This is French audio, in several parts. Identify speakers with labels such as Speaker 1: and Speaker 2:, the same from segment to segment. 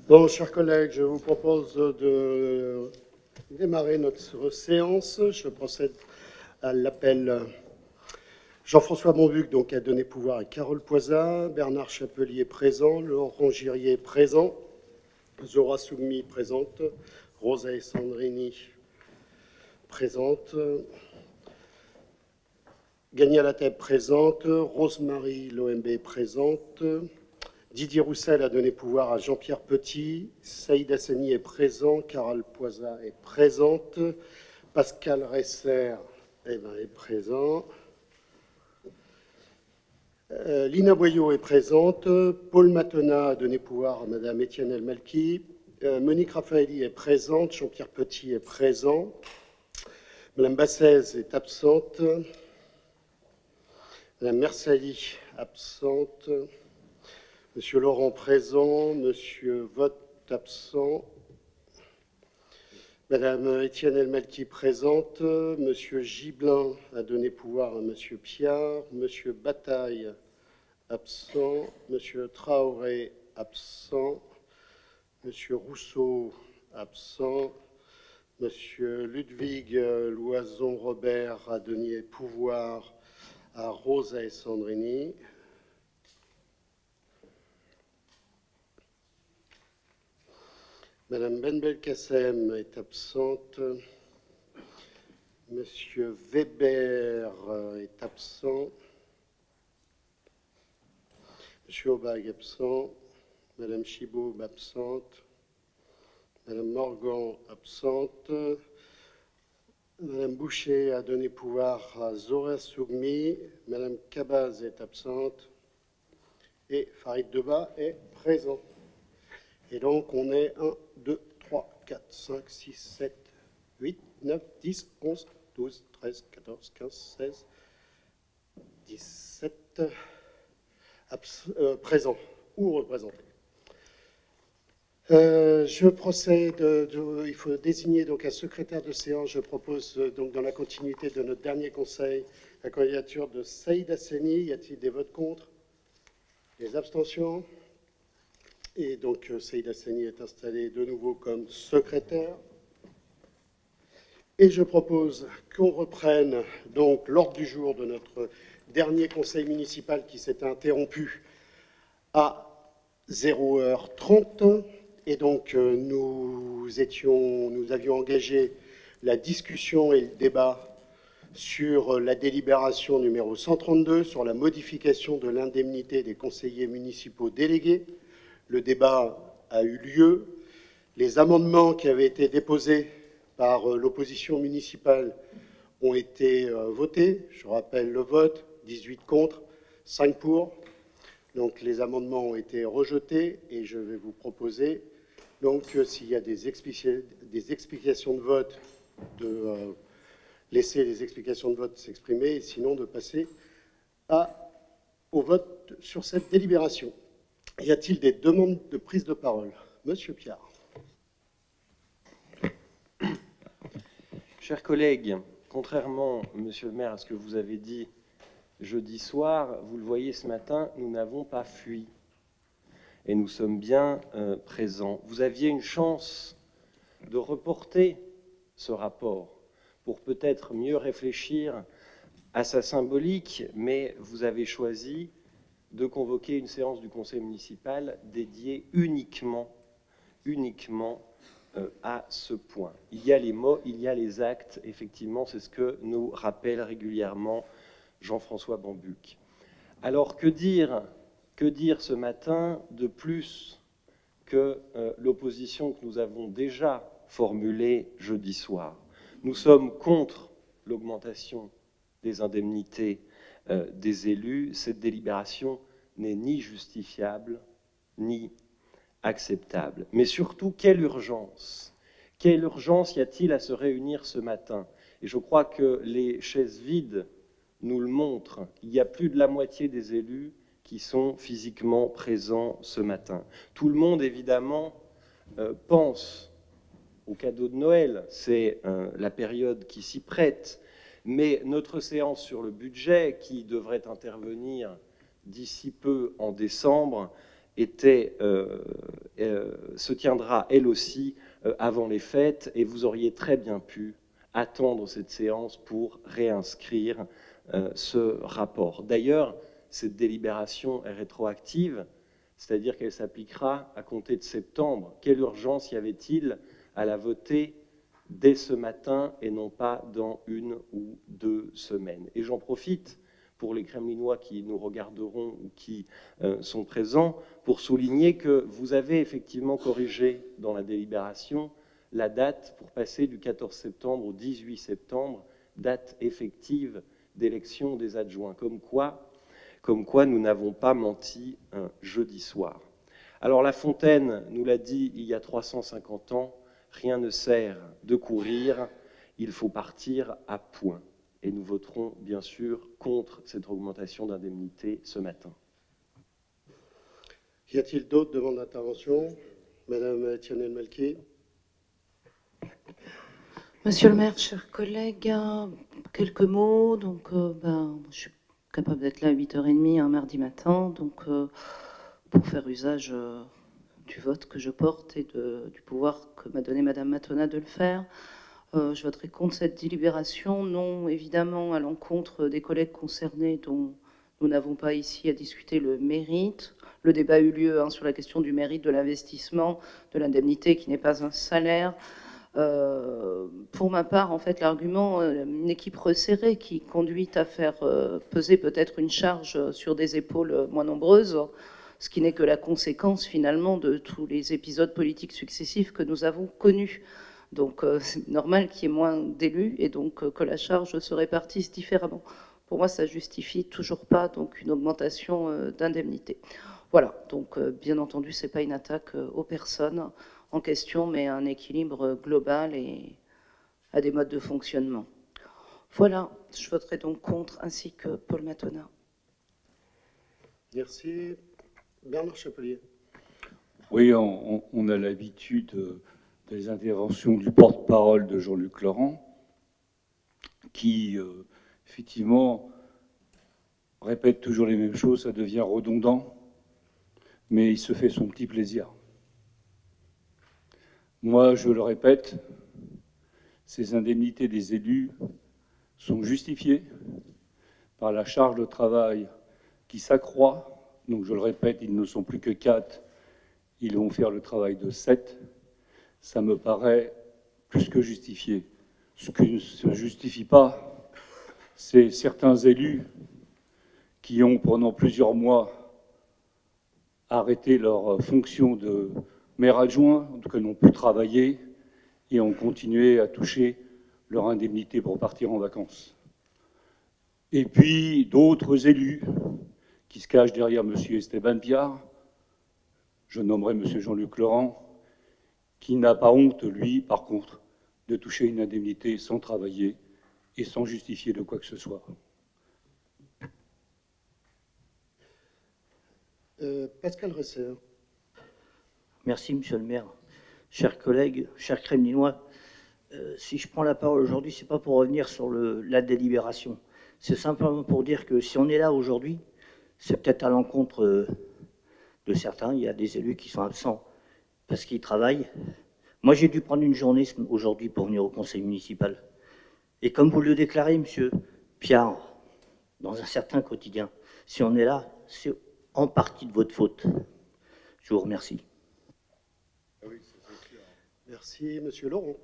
Speaker 1: Bon, chers collègues, je vous propose de démarrer notre séance. Je procède à l'appel. Jean-François Bonbuc donc, a donné pouvoir à Carole Poisat, Bernard Chapelier présent, Laurent Girier présent, Zora Sougmi présente, Rosa Alessandrini présente, Gagna Lateb présente, Rosemary Loembe présente, Didier Roussel a donné pouvoir à Jean-Pierre Petit, Saïd Hassani est présent, Carole Poisat est présente, Pascal Resser est présent, Lina Boyot est présente, Paul Matenat a donné pouvoir à Madame Étienne Elmalki, Monique Raffaelli est présente, Jean-Pierre Petit est présent, Madame Bassez est absente, Madame Mersali absente, Monsieur Laurent présent, Monsieur Vogt absent, Madame Étienne Elmalki présente, Monsieur Gibelin a donné pouvoir à Monsieur Piard, Monsieur Bataille absent, Monsieur Traoré absent, Monsieur Rousseau absent, Monsieur Ludwig Loison-Robert a donné pouvoir à Rosa Alessandrini. Madame Ben Belkacem est absente. Monsieur Weber est absent. Monsieur Aubag absent. Madame Chibaud absente. Madame Morgan absente. Madame Boucher a donné pouvoir à Zora Sougmi. Madame Cabaz est absente. Et Farid Deba est présent. Et donc, on est 1, 2, 3, 4, 5, 6, 7, 8, 9, 10, 11, 12, 13, 14, 15, 16, 17 présents ou représentés. Je procède, il faut désigner donc un secrétaire de séance. Je propose donc dans la continuité de notre dernier conseil la candidature de Saïd Hassani. Y a-t-il des votes contre? Des abstentions? Et donc, Saïd Hassani est installé de nouveau comme secrétaire. Et je propose qu'on reprenne donc l'ordre du jour de notre dernier conseil municipal qui s'était interrompu à 0h30. Et donc, nous avions engagé la discussion et le débat sur la délibération numéro 132 sur la modification de l'indemnité des conseillers municipaux délégués. Le débat a eu lieu. Les amendements qui avaient été déposés par l'opposition municipale ont été votés. Je rappelle le vote, 18 contre, 5 pour. Donc les amendements ont été rejetés et je vais vous proposer, donc s'il y a des explications de vote, de laisser les explications de vote s'exprimer et sinon de passer au vote sur cette délibération. Y a-t-il des demandes de prise de parole? Monsieur Piard.
Speaker 2: Chers collègues, contrairement, monsieur le maire, à ce que vous avez dit jeudi soir, vous le voyez ce matin, nous n'avons pas fui. Et nous sommes bien présents. Vous aviez une chance de reporter ce rapport pour peut-être mieux réfléchir à sa symbolique, mais vous avez choisi de convoquer une séance du conseil municipal dédiée uniquement à ce point. Il y a les mots, il y a les actes, effectivement, c'est ce que nous rappelle régulièrement Jean-François Bonbuc. Alors, que dire ce matin de plus que l'opposition que nous avons déjà formulée jeudi soir? Nous sommes contre l'augmentation des indemnités des élus. Cette délibération n'est ni justifiable, ni acceptable. Mais surtout, quelle urgence y a-t-il à se réunir ce matin? Et je crois que les chaises vides nous le montrent. Il y a plus de la moitié des élus qui sont physiquement présents ce matin. Tout le monde, évidemment, pense au cadeau de Noël. C'est la période qui s'y prête. Mais notre séance sur le budget, qui devrait intervenir d'ici peu en décembre, se tiendra elle aussi avant les fêtes, et vous auriez très bien pu attendre cette séance pour réinscrire ce rapport. D'ailleurs, cette délibération est rétroactive, c'est-à-dire qu'elle s'appliquera à compter de septembre. Quelle urgence y avait-il à la voter dès ce matin et non pas dans 1 ou 2 semaines? Et j'en profite pour les Kremlinois qui nous regarderont ou qui sont présents, pour souligner que vous avez effectivement corrigé dans la délibération la date pour passer du 14 septembre au 18 septembre, date effective d'élection des adjoints. Comme quoi nous n'avons pas menti un jeudi soir. Alors La Fontaine nous l'a dit il y a 350 ans, rien ne sert de courir, il faut partir à point. Et nous voterons bien sûr contre cette augmentation d'indemnité ce matin.
Speaker 1: Y a-t-il d'autres demandes d'intervention? Madame Tianel Malki.
Speaker 3: Monsieur le maire, chers collègues, quelques mots. Donc, je suis capable d'être là à 8h30 un mardi matin, donc pour faire usage du vote que je porte et du pouvoir que m'a donné Madame Mathona de le faire. Je voterai contre cette délibération, non évidemment à l'encontre des collègues concernés dont nous n'avons pas ici à discuter le mérite. Le débat a eu lieu sur la question du mérite de l'investissement, de l'indemnité qui n'est pas un salaire. Pour ma part, en fait, l'argument, une équipe resserrée qui conduit à faire peser peut-être une charge sur des épaules moins nombreuses, ce qui n'est que la conséquence finalement de tous les épisodes politiques successifs que nous avons connus. Donc c'est normal qu'il y ait moins d'élus et donc que la charge se répartisse différemment. Pour moi, ça ne justifie toujours pas donc, une augmentation d'indemnité. Voilà, donc bien entendu, ce n'est pas une attaque aux personnes en question, mais un équilibre global et à des modes de fonctionnement. Voilà, je voterai donc contre, ainsi que Paul Mathona.
Speaker 1: Merci. Bernard Chapelier.
Speaker 4: Oui, on a l'habitude des interventions du porte-parole de Jean-Luc Laurent, qui, effectivement, répète toujours les mêmes choses, ça devient redondant, mais il se fait son petit plaisir. Moi, je le répète, ces indemnités des élus sont justifiées par la charge de travail qui s'accroît. Donc, je le répète, ils ne sont plus que 4, ils vont faire le travail de 7. Ça me paraît plus que justifié. Ce qui ne se justifie pas, c'est certains élus qui ont, pendant plusieurs mois, arrêté leur fonction de maire adjoint, en tout cas n'ont pu travailler, et ont continué à toucher leur indemnité pour partir en vacances. Et puis d'autres élus qui se cachent derrière M. Esteban Piard, je nommerai M. Jean-Luc Laurent, qui n'a pas honte, lui, par contre, de toucher une indemnité sans travailler et sans justifier de quoi que ce soit.
Speaker 1: Pascal Resser.
Speaker 5: Merci, monsieur le maire. Chers collègues, chers Kremlinois, si je prends la parole aujourd'hui, ce n'est pas pour revenir sur la délibération. C'est simplement pour dire que si on est là aujourd'hui, c'est peut-être à l'encontre de certains. Il y a des élus qui sont absents parce qu'ils travaillent. Moi, j'ai dû prendre une journée aujourd'hui pour venir au conseil municipal. Et comme vous le déclarez, monsieur Piard, dans un certain quotidien, si on est là, c'est en partie de votre faute. Je vous remercie.
Speaker 1: Merci, monsieur Laurent.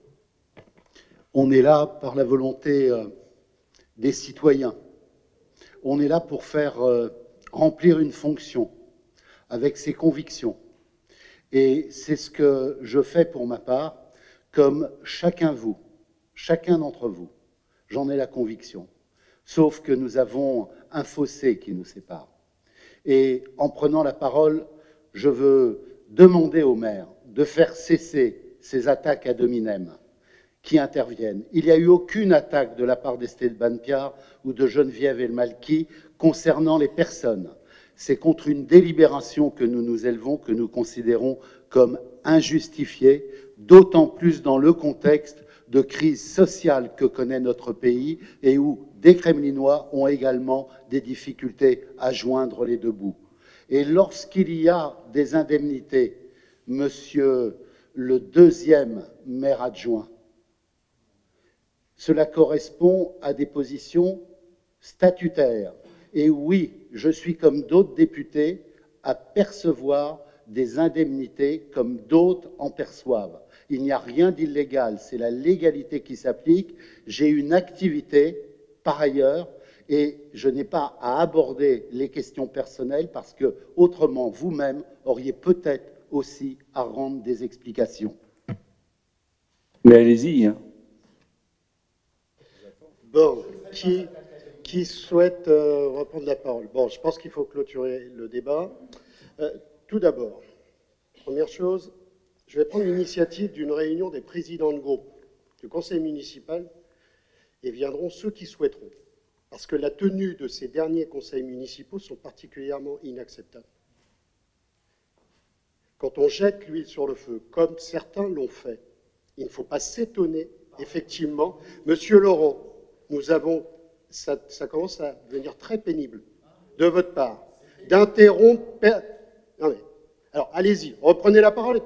Speaker 1: On est là par la volonté des citoyens. On est là pour faire remplir une fonction avec ses convictions. Et c'est ce que je fais pour ma part, comme chacun d'entre vous. J'en ai la conviction. Sauf que nous avons un fossé qui nous sépare. Et en prenant la parole, je veux demander au maire de faire cesser ces attaques ad hominem qui interviennent. Il n'y a eu aucune attaque de la part d'Esteban Piard ou de Geneviève El Malki concernant les personnes. C'est contre une délibération que nous nous élevons, que nous considérons comme injustifiée, d'autant plus dans le contexte de crise sociale que connaît notre pays et où des Kremlinois ont également des difficultés à joindre les deux bouts.
Speaker 6: Et lorsqu'il y a des indemnités, monsieur le deuxième maire adjoint, cela correspond à des positions statutaires. Et oui, je suis comme d'autres députés à percevoir des indemnités comme d'autres en perçoivent. Il n'y a rien d'illégal, c'est la légalité qui s'applique. J'ai une activité par ailleurs et je n'ai pas à aborder les questions personnelles parce que autrement vous-même auriez peut-être aussi à rendre des explications.
Speaker 4: Mais allez-y. Hein.
Speaker 1: Bon, qui souhaite reprendre la parole? Bon, je pense qu'il faut clôturer le débat. Tout d'abord, première chose, je vais prendre l'initiative d'une réunion des présidents de groupe du conseil municipal et viendront ceux qui souhaiteront. Parce que la tenue de ces derniers conseils municipaux sont particulièrement inacceptables. Quand on jette l'huile sur le feu, comme certains l'ont fait, il ne faut pas s'étonner, effectivement. Monsieur Laurent, nous avons, ça commence à devenir très pénible de votre part, d'interrompre... Non mais, alors, allez-y, reprenez la parole.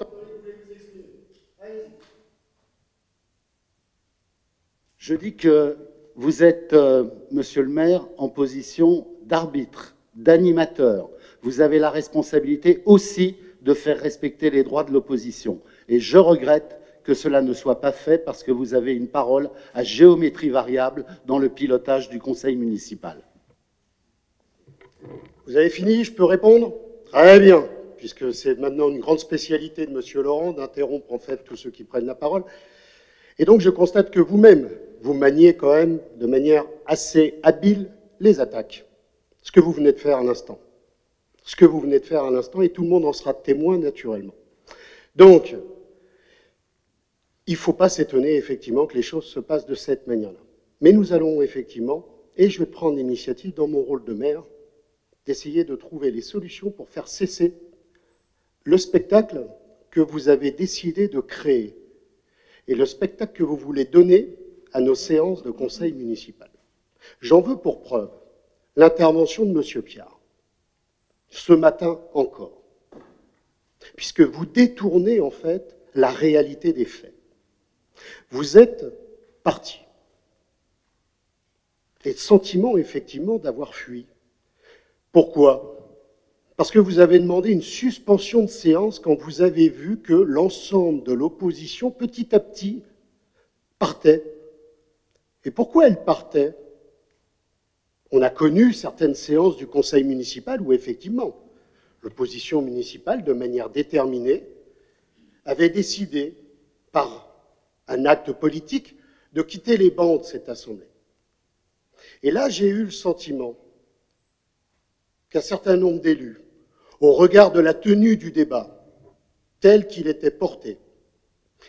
Speaker 6: Je dis que vous êtes, monsieur le maire, en position d'arbitre, d'animateur. Vous avez la responsabilité aussi de faire respecter les droits de l'opposition. Et je regrette que cela ne soit pas fait parce que vous avez une parole à géométrie variable dans le pilotage du conseil municipal.
Speaker 1: Vous avez fini, je peux répondre? Très bien, puisque c'est maintenant une grande spécialité de monsieur Laurent d'interrompre en fait tous ceux qui prennent la parole. Et donc je constate que vous-même, vous maniez quand même de manière assez habile les attaques. Ce que vous venez de faire à l'instant. Ce que vous venez de faire à l'instant, et tout le monde en sera témoin naturellement. Donc, il ne faut pas s'étonner effectivement que les choses se passent de cette manière-là. Mais nous allons effectivement, et je vais prendre l'initiative dans mon rôle de maire, d'essayer de trouver les solutions pour faire cesser le spectacle que vous avez décidé de créer et le spectacle que vous voulez donner à nos séances de conseil municipal. J'en veux pour preuve l'intervention de M. Piard, ce matin encore, puisque vous détournez en fait la réalité des faits. Vous êtes parti. Les sentiments, effectivement, d'avoir fui. Pourquoi? Parce que vous avez demandé une suspension de séance quand vous avez vu que l'ensemble de l'opposition, petit à petit, partait. Et pourquoi elle partait? On a connu certaines séances du conseil municipal où, effectivement, l'opposition municipale, de manière déterminée, avait décidé, par un acte politique, de quitter les bancs de cette assemblée. Et là, j'ai eu le sentiment qu'un certain nombre d'élus, au regard de la tenue du débat, tel qu'il était porté,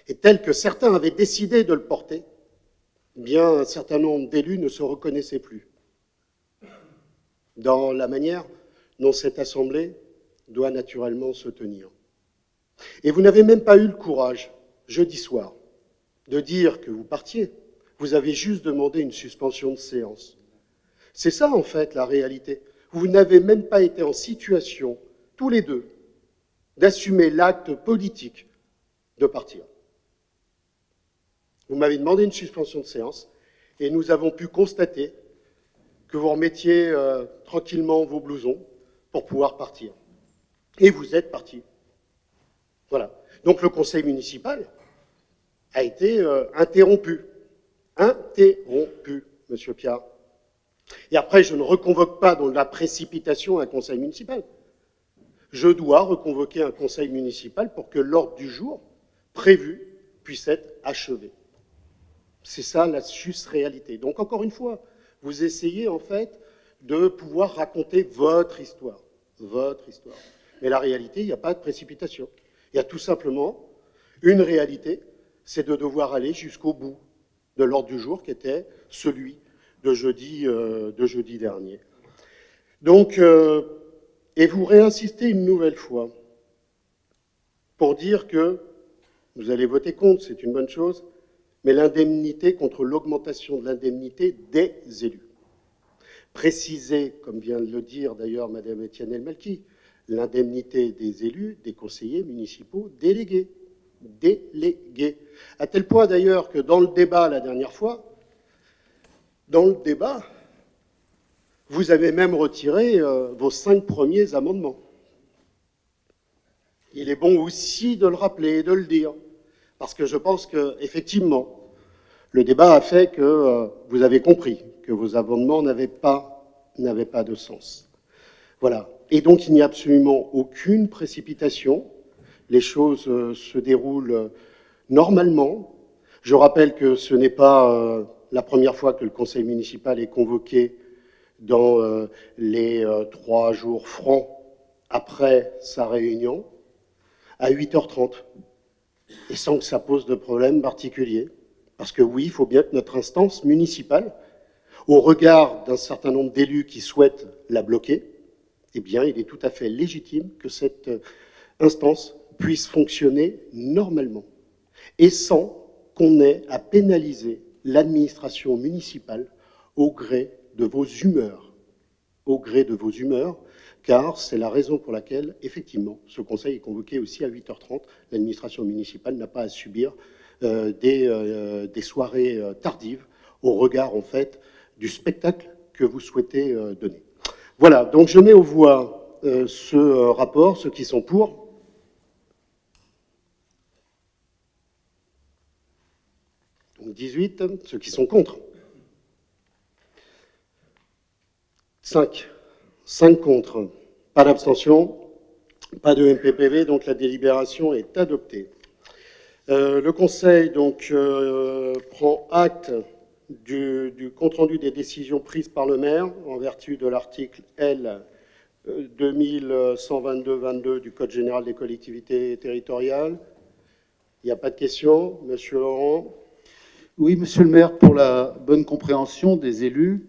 Speaker 1: et tel que certains avaient décidé de le porter, eh bien, un certain nombre d'élus ne se reconnaissaient plus dans la manière dont cette assemblée doit naturellement se tenir. Et vous n'avez même pas eu le courage, jeudi soir, de dire que vous partiez. Vous avez juste demandé une suspension de séance. C'est ça, en fait, la réalité. Vous n'avez même pas été en situation, tous les deux, d'assumer l'acte politique de partir. Vous m'avez demandé une suspension de séance et nous avons pu constater que vous remettiez tranquillement vos blousons pour pouvoir partir. Et vous êtes partis. Voilà. Donc le conseil municipal a été interrompu. Interrompu, monsieur Piard. Et après, je ne reconvoque pas dans la précipitation un conseil municipal. Je dois reconvoquer un conseil municipal pour que l'ordre du jour prévu puisse être achevé. C'est ça la juste réalité. Donc encore une fois, vous essayez en fait de pouvoir raconter votre histoire. Votre histoire. Mais la réalité, il n'y a pas de précipitation. Il y a tout simplement une réalité, c'est de devoir aller jusqu'au bout de l'ordre du jour qui était celui de jeudi dernier. Donc, et vous réinsistez une nouvelle fois pour dire que vous allez voter contre, c'est une bonne chose, mais l'indemnité contre l'augmentation de l'indemnité des élus. Préciser, comme vient de le dire d'ailleurs Madame Etienne Elmalki, l'indemnité des élus, des conseillers municipaux délégués. Délégués. À tel point d'ailleurs que dans le débat la dernière fois, vous avez même retiré vos 5 premiers amendements. Il est bon aussi de le rappeler et de le dire, parce que je pense qu'effectivement, le débat a fait que vous avez compris que vos amendements n'avaient pas de sens. Voilà. Et donc, il n'y a absolument aucune précipitation. Les choses se déroulent normalement. Je rappelle que ce n'est pas la première fois que le conseil municipal est convoqué dans les 3 jours francs après sa réunion, à 8h30, et sans que ça pose de problème particulier. Parce que oui, il faut bien que notre instance municipale, au regard d'un certain nombre d'élus qui souhaitent la bloquer, eh bien, il est tout à fait légitime que cette instance puisse fonctionner normalement, et sans qu'on ait à pénaliser l'administration municipale au gré de vos humeurs. Au gré de vos humeurs, car c'est la raison pour laquelle, effectivement, ce conseil est convoqué aussi à 8h30. L'administration municipale n'a pas à subir des soirées tardives au regard, en fait, du spectacle que vous souhaitez donner. Voilà, donc je mets aux voix ce rapport, ceux qui sont pour. Donc 18, ceux qui sont contre. 5 contre, pas d'abstention, pas de MPPV, donc la délibération est adoptée. Le Conseil donc prend acte du compte-rendu des décisions prises par le maire en vertu de l'article L 2122-22 du Code général des collectivités territoriales. Il n'y a pas de questions, Monsieur Laurent?
Speaker 6: Oui, Monsieur le maire, pour la bonne compréhension des élus,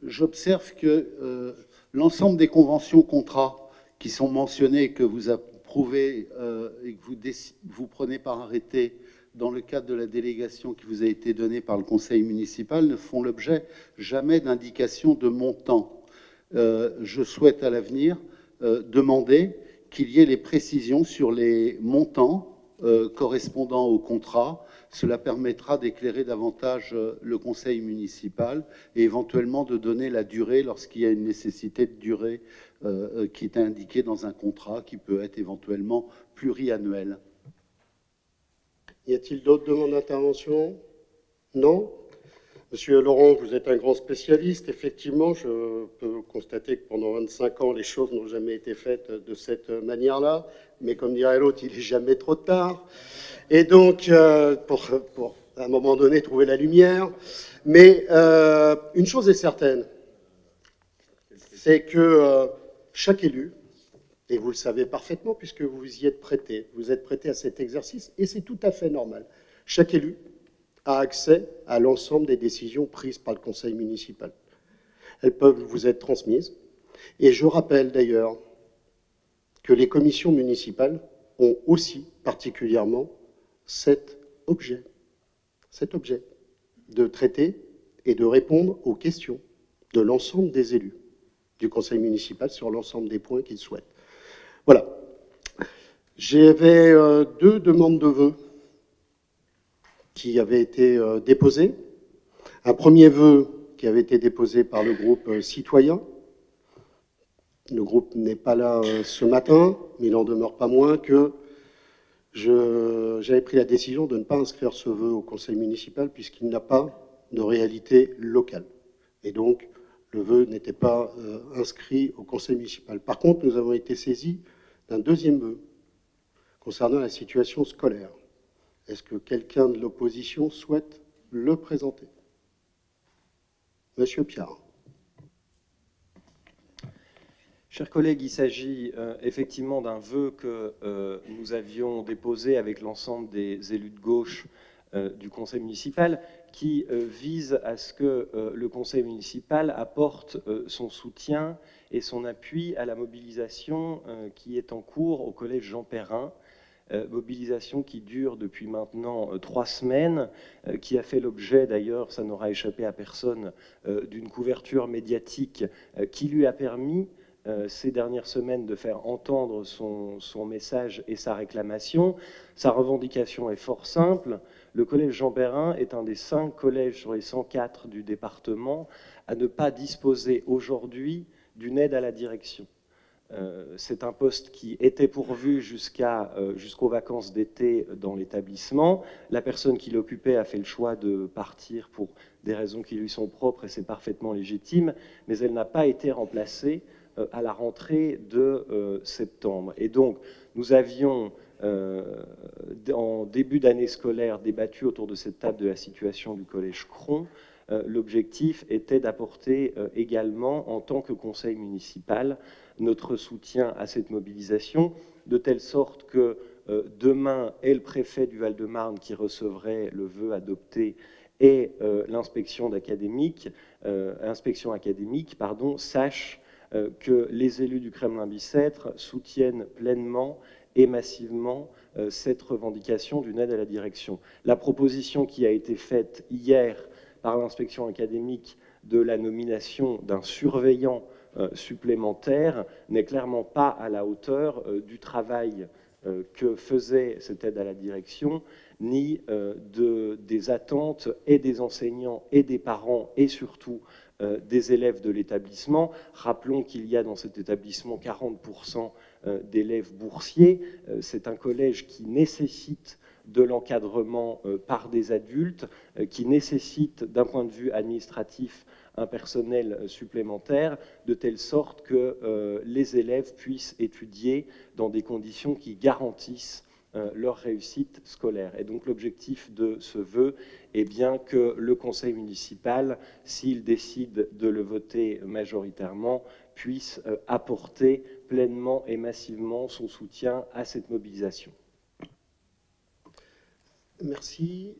Speaker 6: j'observe que l'ensemble des conventions contrats qui sont mentionnées, que vous approuvez et que vous prenez par arrêté dans le cadre de la délégation qui vous a été donnée par le conseil municipal, ne font l'objet jamais d'indication de montant. Je souhaite à l'avenir demander qu'il y ait les précisions sur les montants correspondant au contrat. Cela permettra d'éclairer davantage le conseil municipal et éventuellement de donner la durée lorsqu'il y a une nécessité de durée qui est indiquée dans un contrat qui peut être éventuellement pluriannuel.
Speaker 1: Y a-t-il d'autres demandes d'intervention? Non? Monsieur Laurent, vous êtes un grand spécialiste. Effectivement, je peux constater que pendant 25 ans, les choses n'ont jamais été faites de cette manière-là. Mais comme dirait l'autre, il n'est jamais trop tard. Et donc, pour à un moment donné trouver la lumière. Mais une chose est certaine, c'est que chaque élu, et vous le savez parfaitement puisque vous y êtes prêté, vous êtes prêté à cet exercice, et c'est tout à fait normal. Chaque élu a accès à l'ensemble des décisions prises par le conseil municipal. Elles peuvent vous être transmises. Et je rappelle d'ailleurs que les commissions municipales ont aussi particulièrement cet objet de traiter et de répondre aux questions de l'ensemble des élus du conseil municipal sur l'ensemble des points qu'ils souhaitent. Voilà. J'avais 2 demandes de vœux qui avaient été déposées. Un premier vœu qui avait été déposé par le groupe citoyen. Le groupe n'est pas là ce matin, mais il n'en demeure pas moins que j'avais pris la décision de ne pas inscrire ce vœu au conseil municipal puisqu'il n'a pas de réalité locale. Et donc, le vœu n'était pas inscrit au conseil municipal. Par contre, nous avons été saisis d'un deuxième vœu concernant la situation scolaire. Est-ce que quelqu'un de l'opposition souhaite le présenter? Monsieur Piard.
Speaker 2: Chers collègues, il s'agit effectivement d'un vœu que nous avions déposé avec l'ensemble des élus de gauche du conseil municipal qui vise à ce que le conseil municipal apporte son soutien et son appui à la mobilisation qui est en cours au collège Jean Perrin Mobilisation qui dure depuis maintenant 3 semaines, qui a fait l'objet d'ailleurs, ça n'aura échappé à personne, d'une couverture médiatique qui lui a permis ces dernières semaines de faire entendre son message et sa réclamation. Sa revendication est fort simple. Le collège Jean Perrin est un des 5 collèges sur les 104 du département à ne pas disposer aujourd'hui d'une aide à la direction. C'est un poste qui était pourvu jusqu'aux vacances d'été dans l'établissement. La personne qui l'occupait a fait le choix de partir pour des raisons qui lui sont propres et c'est parfaitement légitime, mais elle n'a pas été remplacée à la rentrée de septembre. Et donc, nous avions, en début d'année scolaire, débattu autour de cette table de la situation du collège Cron. L'objectif était d'apporter également, en tant que conseil municipal, notre soutien à cette mobilisation, de telle sorte que demain est le préfet du Val-de-Marne qui recevrait le vœu adopté et l'inspection académique, sache que les élus du Kremlin-Bicêtre soutiennent pleinement et massivement cette revendication d'une aide à la direction. La proposition qui a été faite hier par l'inspection académique de la nomination d'un surveillant supplémentaire n'est clairement pas à la hauteur du travail que faisait cette aide à la direction, ni des attentes et des enseignants et des parents et surtout des élèves de l'établissement. Rappelons qu'il y a dans cet établissement 40% d'élèves boursiers. C'est un collège qui nécessite de l'encadrement par des adultes, qui nécessite d'un point de vue administratif un personnel supplémentaire, de telle sorte que les élèves puissent étudier dans des conditions qui garantissent leur réussite scolaire. Et donc l'objectif de ce vœu est bien que le conseil municipal, s'il décide de le voter majoritairement, puisse apporter pleinement et massivement son soutien à cette mobilisation.
Speaker 1: Merci.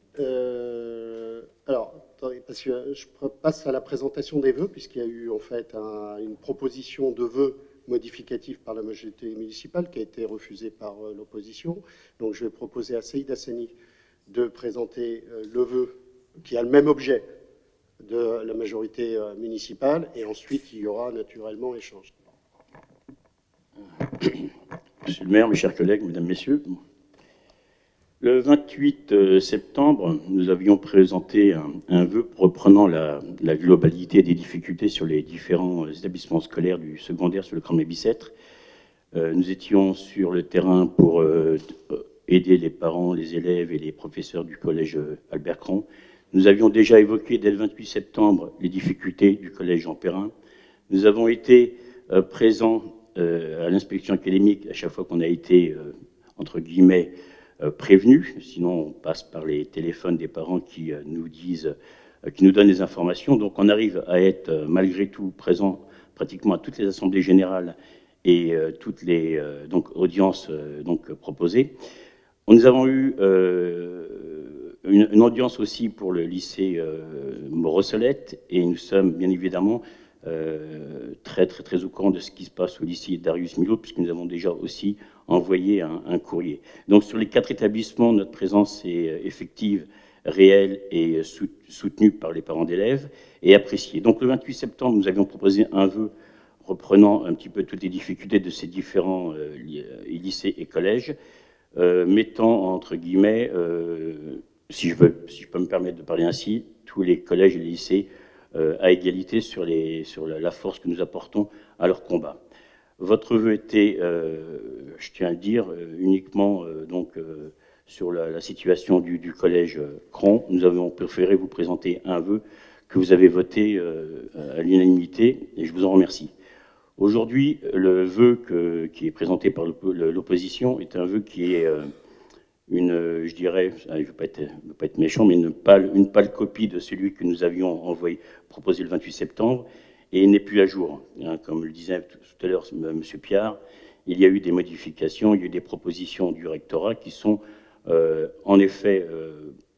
Speaker 1: Alors, attendez, parce que je passe à la présentation des vœux, puisqu'il y a eu en fait une proposition de vœux modificatif par la majorité municipale qui a été refusée par l'opposition. Donc je vais proposer à Saïd Hassani de présenter le vœu qui a le même objet de la majorité municipale et ensuite il y aura naturellement échange.
Speaker 7: Monsieur le maire, mes chers collègues, mesdames, messieurs, le 28 septembre, nous avions présenté un vœu reprenant la globalité des difficultés sur les différents établissements scolaires du secondaire sur le Kremlin-Bicêtre. Nous étions sur le terrain pour aider les parents, les élèves et les professeurs du collège Albert Cron. Nous avions déjà évoqué dès le 28 septembre les difficultés du collège Jean Perrin. Nous avons été présents à l'inspection académique à chaque fois qu'on a été, entre guillemets, prévenus, sinon on passe par les téléphones des parents qui nous disent, qui nous donnent des informations. Donc on arrive à être malgré tout présent pratiquement à toutes les assemblées générales et toutes les audiences proposées. Nous avons eu une audience aussi pour le lycée Morossolette et nous sommes bien évidemment très au courant de ce qui se passe au lycée Darius Milhaud, puisque nous avons déjà aussi envoyé un courrier. Donc sur les 4 établissements, notre présence est effective, réelle et soutenue par les parents d'élèves et appréciée. Donc le 28 septembre, nous avions proposé un vœu reprenant un petit peu toutes les difficultés de ces différents lycées et collèges, mettant entre guillemets, si je peux me permettre de parler ainsi, tous les collèges et les lycées à égalité sur la force que nous apportons à leur combat. Votre vœu était, je tiens à le dire, uniquement sur la situation du collège Cron. Nous avons préféré vous présenter un vœu que vous avez voté à l'unanimité et je vous en remercie. Aujourd'hui, le vœu qui est présenté par l'opposition est un vœu qui est je dirais, je ne veux pas être méchant, mais une pâle copie de celui que nous avions proposé le 28 septembre, et n'est plus à jour. Comme le disait tout à l'heure M. Piard, il y a eu des modifications, il y a eu des propositions du rectorat qui sont en effet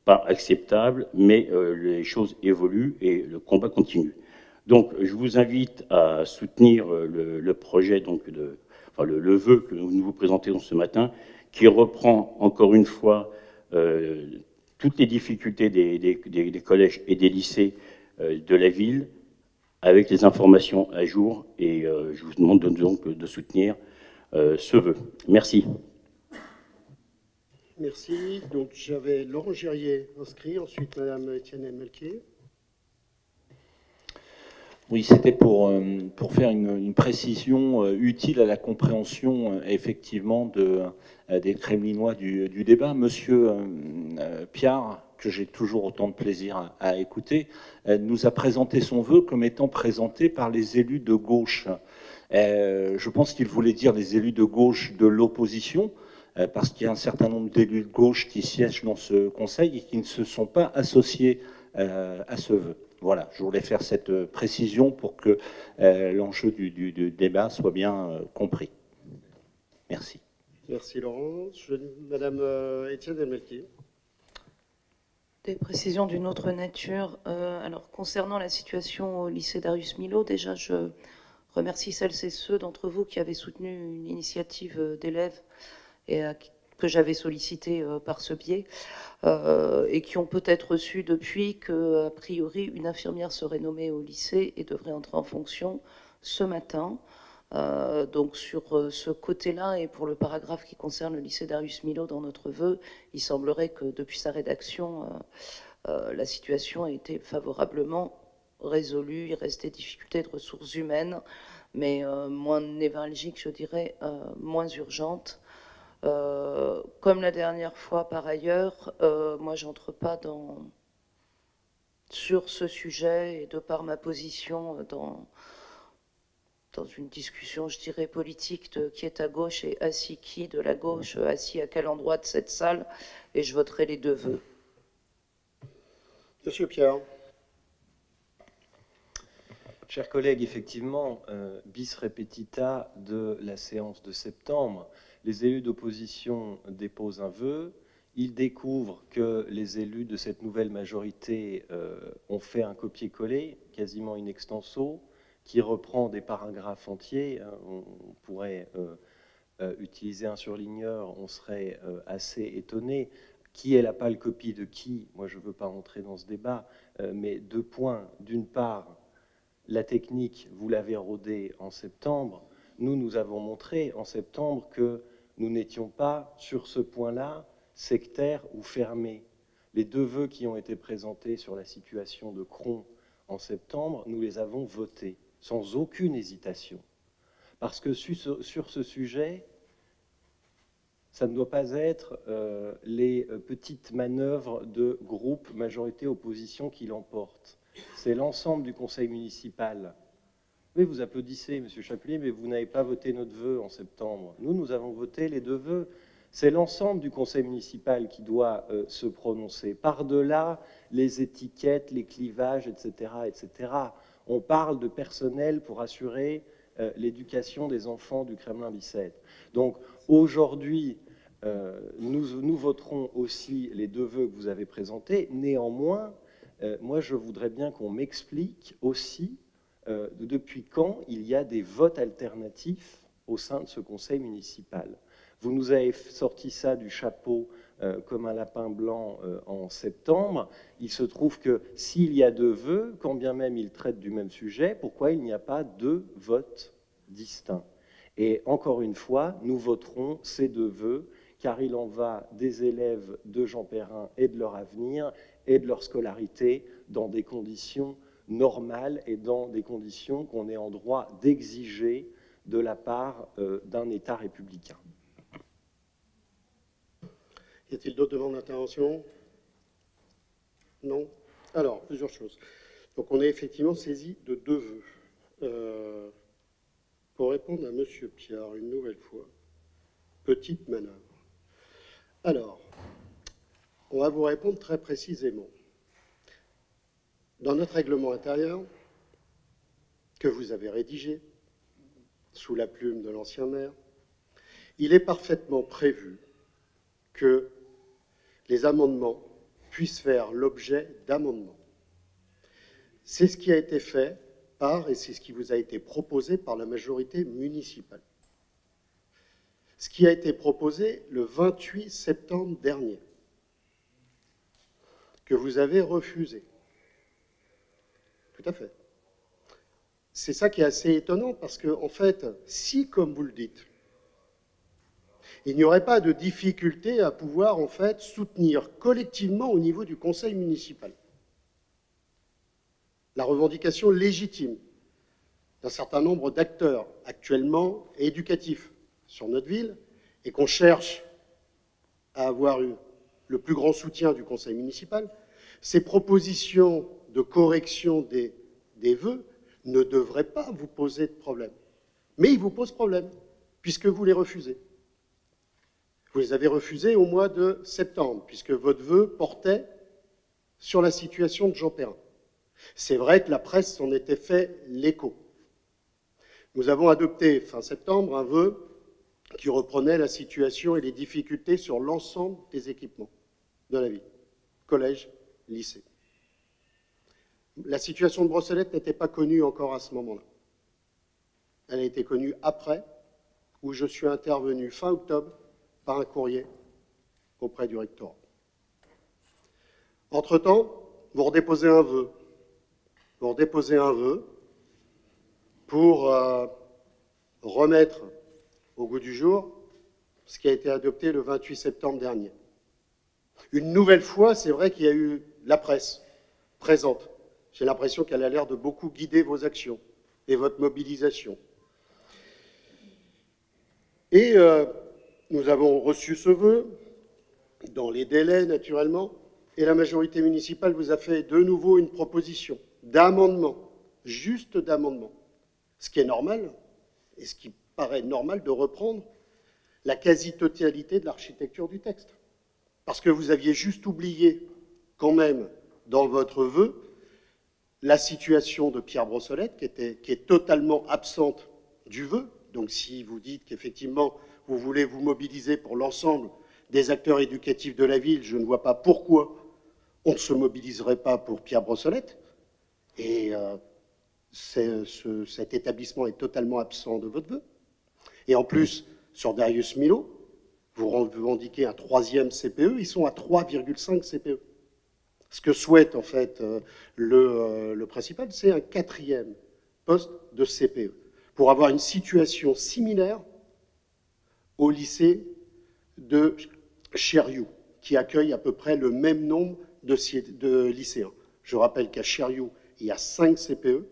Speaker 7: pas acceptables, mais les choses évoluent et le combat continue. Donc je vous invite à soutenir le projet, le vœu que nous vous présentons ce matin, qui reprend encore une fois toutes les difficultés des collèges et des lycées de la ville, avec les informations à jour, et je vous demande donc de soutenir ce vœu. Merci.
Speaker 1: Merci. Donc j'avais Laurent Gérier inscrit, ensuite Madame Étienne Melquier.
Speaker 8: Oui, c'était pour faire une précision utile à la compréhension effectivement des Kremlinois du débat. Monsieur Piard, que j'ai toujours autant de plaisir à écouter, nous a présenté son vœu comme étant présenté par les élus de gauche. Je pense qu'il voulait dire les élus de gauche de l'opposition, parce qu'il y a un certain nombre d'élus de gauche qui siègent dans ce conseil et qui ne se sont pas associés à ce vœu. Voilà, je voulais faire cette précision pour que l'enjeu du débat soit bien compris. Merci.
Speaker 1: Merci Laurent. Madame Étienne Melquier.
Speaker 3: Des précisions d'une autre nature. Alors, concernant la situation au lycée Darius Milhaud, déjà, je remercie celles et ceux d'entre vous qui avaient soutenu une initiative d'élèves et que j'avais sollicité par ce biais, et qui ont peut-être reçu depuis que, a priori, une infirmière serait nommée au lycée et devrait entrer en fonction ce matin. Donc sur ce côté-là, et pour le paragraphe qui concerne le lycée Darius Milhaud dans notre vœu, il semblerait que depuis sa rédaction, la situation a été favorablement résolue. Il restait difficulté de ressources humaines, mais moins névralgique, je dirais, moins urgente. Comme la dernière fois par ailleurs, moi j'entre pas sur ce sujet, et de par ma position dans une discussion, je dirais, politique de qui est à gauche et assis qui de la gauche, assis à quel endroit de cette salle, et je voterai les deux vœux.
Speaker 1: Monsieur Pierre.
Speaker 2: Chers collègues, effectivement, bis repetita de la séance de septembre, les élus d'opposition déposent un vœu, ils découvrent que les élus de cette nouvelle majorité ont fait un copier-coller, quasiment in extenso, qui reprend des paragraphes entiers. On pourrait utiliser un surligneur, on serait assez étonné. Qui est la pâle copie de qui? Moi, je ne veux pas rentrer dans ce débat, mais deux points. D'une part, la technique, vous l'avez rodée en septembre. Nous avons montré en septembre que nous n'étions pas, sur ce point-là, sectaires ou fermés. Les deux vœux qui ont été présentés sur la situation de Cron en septembre, nous les avons votés, sans aucune hésitation. Parce que sur ce sujet, ça ne doit pas être les petites manœuvres de groupe majorité-opposition qui l'emportent. C'est l'ensemble du conseil municipal. Oui, vous applaudissez, M. Chapelier, mais vous n'avez pas voté notre vœu en septembre. Nous avons voté les deux vœux. C'est l'ensemble du conseil municipal qui doit se prononcer. Par-delà les étiquettes, les clivages, etc., etc. On parle de personnel pour assurer l'éducation des enfants du Kremlin-Bicêtre. Donc aujourd'hui, nous voterons aussi les deux vœux que vous avez présentés. Néanmoins, moi je voudrais bien qu'on m'explique aussi depuis quand il y a des votes alternatifs au sein de ce conseil municipal. Vous nous avez sorti ça du chapeau comme un lapin blanc en septembre. Il se trouve que s'il y a deux vœux, quand bien même ils traitent du même sujet, pourquoi il n'y a pas deux votes distincts? Et encore une fois, nous voterons ces deux vœux, car il en va des élèves de Jean Perrin et de leur avenir et de leur scolarité dans des conditions normales et dans des conditions qu'on est en droit d'exiger de la part d'un État républicain.
Speaker 1: Y a-t-il d'autres demandes d'intervention? Non? Alors, plusieurs choses. Donc, on est effectivement saisi de deux vœux. Pour répondre à M. Pierre, une nouvelle fois, petite manœuvre. Alors, on va vous répondre très précisément. Dans notre règlement intérieur, que vous avez rédigé, sous la plume de l'ancien maire, il est parfaitement prévu que les amendements puissent faire l'objet d'amendements. C'est ce qui a été fait et c'est ce qui vous a été proposé par la majorité municipale. ce qui a été proposé le 28 septembre dernier, que vous avez refusé. Tout à fait. C'est ça qui est assez étonnant, parce que, en fait, si, comme vous le dites, il n'y aurait pas de difficulté à pouvoir, en fait, soutenir collectivement au niveau du conseil municipal la revendication légitime d'un certain nombre d'acteurs actuellement éducatifs sur notre ville, et qu'on cherche à avoir eu le plus grand soutien du conseil municipal, ces propositions de correction des vœux ne devraient pas vous poser de problème. Mais ils vous posent problème, puisque vous les refusez. Vous les avez refusés au mois de septembre, puisque votre vœu portait sur la situation de Jean Perrin. C'est vrai que la presse s'en était fait l'écho. Nous avons adopté, fin septembre, un vœu qui reprenait la situation et les difficultés sur l'ensemble des équipements de la ville, collège, lycée. La situation de Brossolette n'était pas connue encore à ce moment-là. Elle a été connue après, où je suis intervenu fin octobre par un courrier auprès du rectorat. Entre-temps, vous redéposez un vœu. Vous redéposez un vœu pour remettre au goût du jour ce qui a été adopté le 28 septembre dernier. Une nouvelle fois, c'est vrai qu'il y a eu la presse présente. J'ai l'impression qu'elle a l'air de beaucoup guider vos actions et votre mobilisation. Et nous avons reçu ce vœu, dans les délais naturellement, et la majorité municipale vous a fait de nouveau une proposition d'amendement, juste d'amendement. Ce qui est normal, et ce qui paraît normal de reprendre la quasi-totalité de l'architecture du texte. Parce que vous aviez juste oublié, quand même, dans votre vœu, la situation de Pierre Brossolette, qui est totalement absente du vœu. Donc si vous dites qu'effectivement, vous voulez vous mobiliser pour l'ensemble des acteurs éducatifs de la ville, je ne vois pas pourquoi on ne se mobiliserait pas pour Pierre Brossolette. Et cet établissement est totalement absent de votre vœu. Et en plus, sur Darius Milhaud, vous revendiquez un 3e CPE, ils sont à 3,5 CPE. Ce que souhaite en fait le principal, c'est un 4e poste de CPE, pour avoir une situation similaire au lycée de Cherriou, qui accueille à peu près le même nombre de lycéens. Je rappelle qu'à Cherriou, il y a 5 CPE,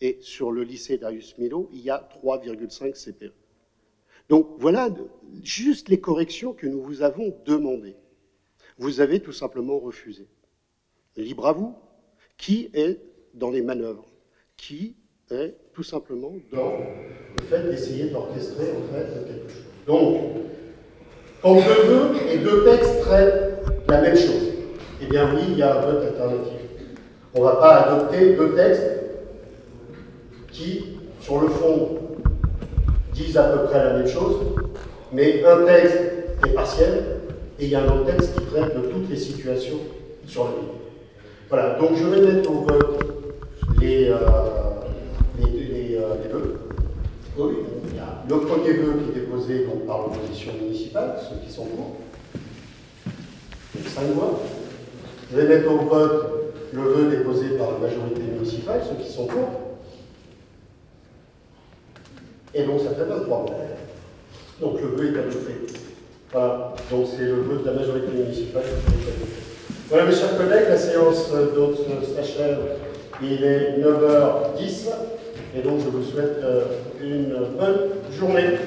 Speaker 1: et sur le lycée Darius Milhaud, il y a 3,5 CPE. Donc voilà juste les corrections que nous vous avons demandées. Vous avez tout simplement refusé. Libre à vous. Qui est dans les manœuvres? Qui est tout simplement dans le fait d'essayer d'orchestrer en fait quelque chose? Donc, quand deux vœux et deux textes traitent la même chose, eh bien oui, il y a un vote alternatif. On ne va pas adopter deux textes qui, sur le fond, disent à peu près la même chose, mais un texte est partiel et il y a un autre texte qui traite de toutes les situations sur la ville. Voilà, donc je vais mettre au vote les vœux. Oui, il y a le premier vœu qui est déposé donc, par l'opposition municipale, ceux qui sont pour. Donc 5 voix. Je vais mettre au vote le vœu déposé par la majorité municipale, ceux qui sont pour. Et donc ça fait 23 voix. Donc le vœu est adopté. Voilà, donc c'est le vœu de la majorité municipale qui est adopté. Voilà mes chers collègues, la séance s'achève. Il est 9h10 et donc je vous souhaite une bonne journée.